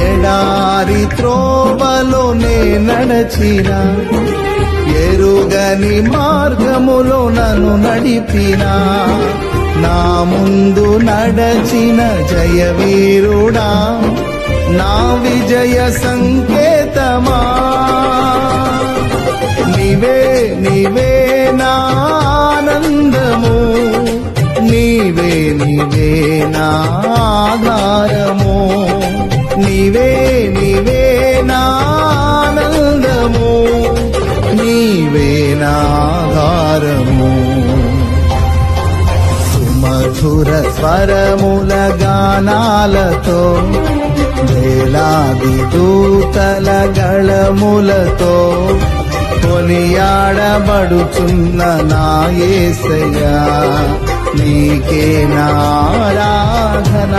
ఎడారి త్రోవలోనే నడచిన ఎరుగని మార్గములో నన్ను నడిపిన నా ముందు నడచిన జయవీరుడా నా విజయ సంకేతమా నీవే నీవే నా ఆనందము నీవే నీవే నా ఆధారము నీవే నీవే నా ఆనందము నీవే నా ఆధారము సుమధుర స్వరముల గానాలతో వేలాది దూతల గళములతో కొనియాడబడుచున్న నా యేసయ్యా నీకే నా ఆరాధన